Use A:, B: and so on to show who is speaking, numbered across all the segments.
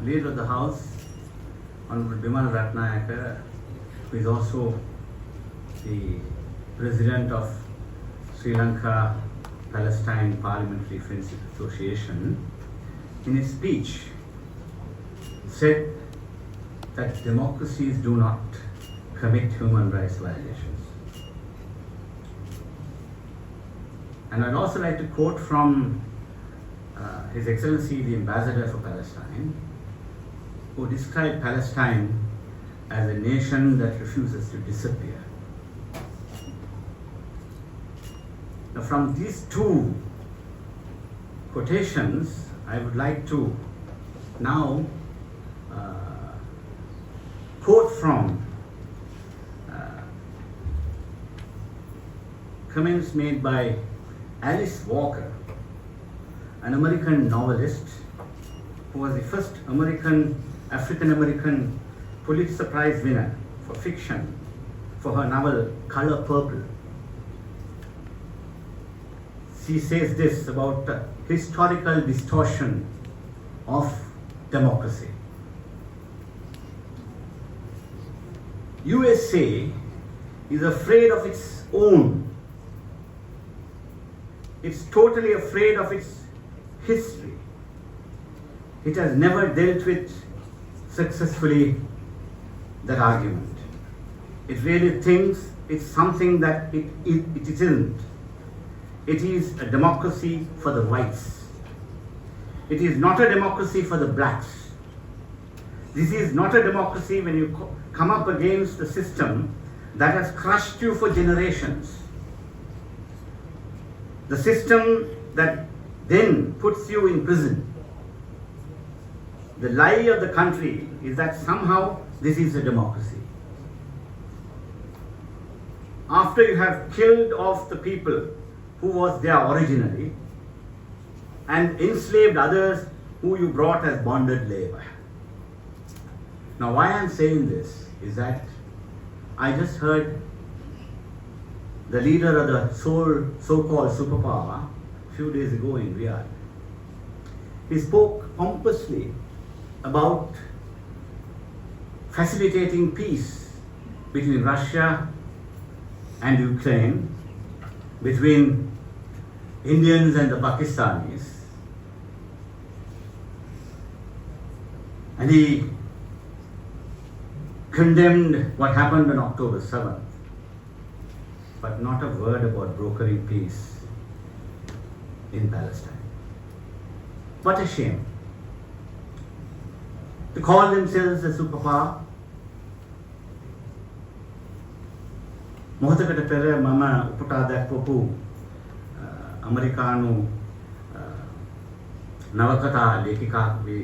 A: Leader of the House, Honorable Bimal Ratnayaka, who is also the President of Sri Lanka Palestine Parliamentary Friendship Association, in his speech said that democracies do not commit human rights violations. And I'd also like to quote from His Excellency the Ambassador for Palestine, who described Palestine as a nation that refuses to disappear. Now, from these two quotations, I would like to now quote from comments made by Alice Walker, an American novelist who was the first African-American Pulitzer Prize winner for fiction for her novel Color Purple. She says this about historical distortion of democracy. USA is afraid of its own. It's totally afraid of its history. It has never dealt with successfully that argument. It really thinks it's something that it isn't. It is a democracy for the whites. It is not a democracy for the blacks. This is not a democracy when you come up against a system that has crushed you for generations. The system that then puts you in prison. The lie of the country is that somehow this is a democracy. After you have killed off the people who was there originally and enslaved others who you brought as bonded labor. Now, why I'm saying this is that I just heard the leader of the so-called superpower a few days ago in Riyadh. He spoke pompously about facilitating peace between Russia and Ukraine, between Indians and the Pakistanis. And he condemned what happened on October 7th, but not a word about brokering peace in Palestine. What a shame. To call themselves a superpower. මොහොතකට පෙර මම උපුටා දැක්වපු අමරිකානු නවකතා ලේඛිකාවේ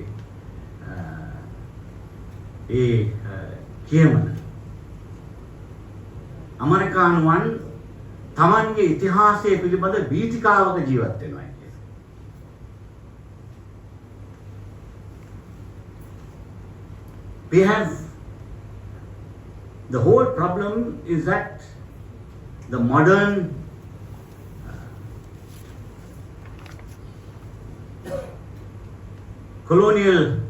A: ඒ කියමන අමරිකානුවන් තමන්ගේ ඉතිහාසය පිළිබඳ බීතිකාවක ජීවත් වෙනවා කියන්නේ. We have the whole problem is that the modern colonial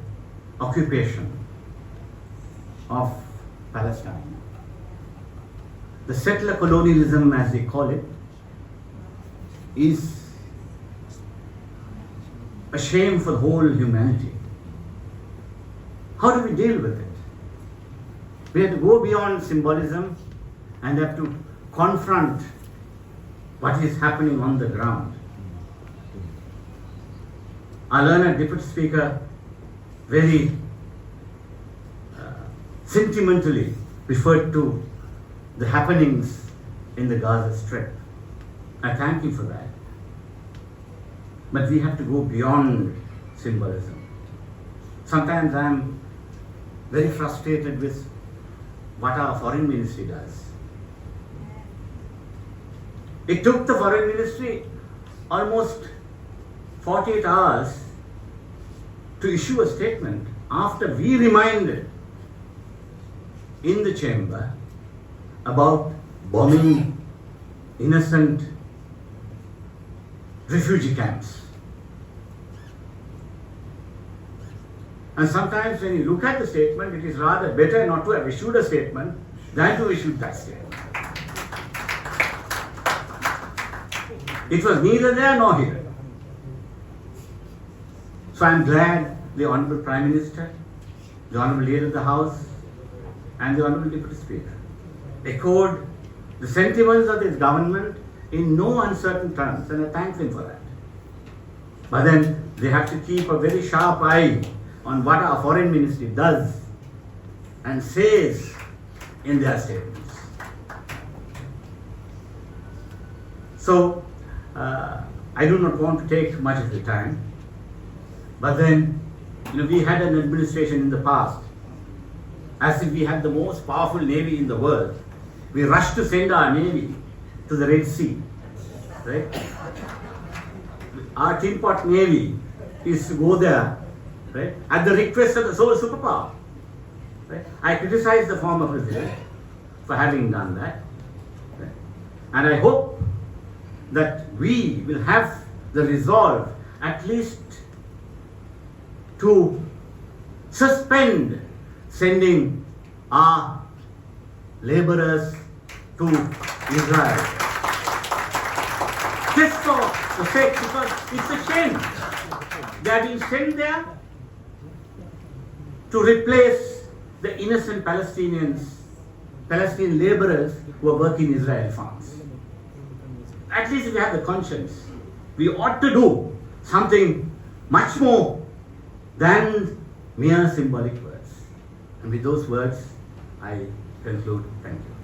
A: occupation of Palestine, the settler colonialism as they call it, is a shame for the whole humanity. How do we deal with it? We have to go beyond symbolism and have to confront what is happening on the ground. Our learned deputy speaker very sentimentally referred to the happenings in the Gaza Strip. I thank you for that. But we have to go beyond symbolism. Sometimes I am very frustrated with what our foreign ministry does. It took the foreign ministry almost 48 hours to issue a statement after we reminded in the chamber about bombing innocent refugee camps. And sometimes when you look at the statement, it is rather better not to have issued a statement than to issue that statement. It was neither there nor here. So I am glad the Honourable Prime Minister, the Honourable Leader of the House, and the Honourable Deputy Speaker echoed the sentiments of this government in no uncertain terms, and I thank them for that. But then they have to keep a very sharp eye on what our Foreign Ministry does and says in their statements. So, I do not want to take much of the time, but then, we had an administration in the past, as if we had the most powerful navy in the world. We rushed to send our navy to the Red Sea, right? Our tin pot navy is to go there, right, at the request of the sole superpower. Right? I criticize the former president for having done that, right? And I hope that we will have the resolve at least to suspend sending our laborers to Israel. Just for the sake, because it's a shame they are being sent there to replace the innocent Palestinian laborers who are working in Israeli farms. At least if we have the conscience, we ought to do something much more than mere symbolic words. And with those words, I conclude. Thank you.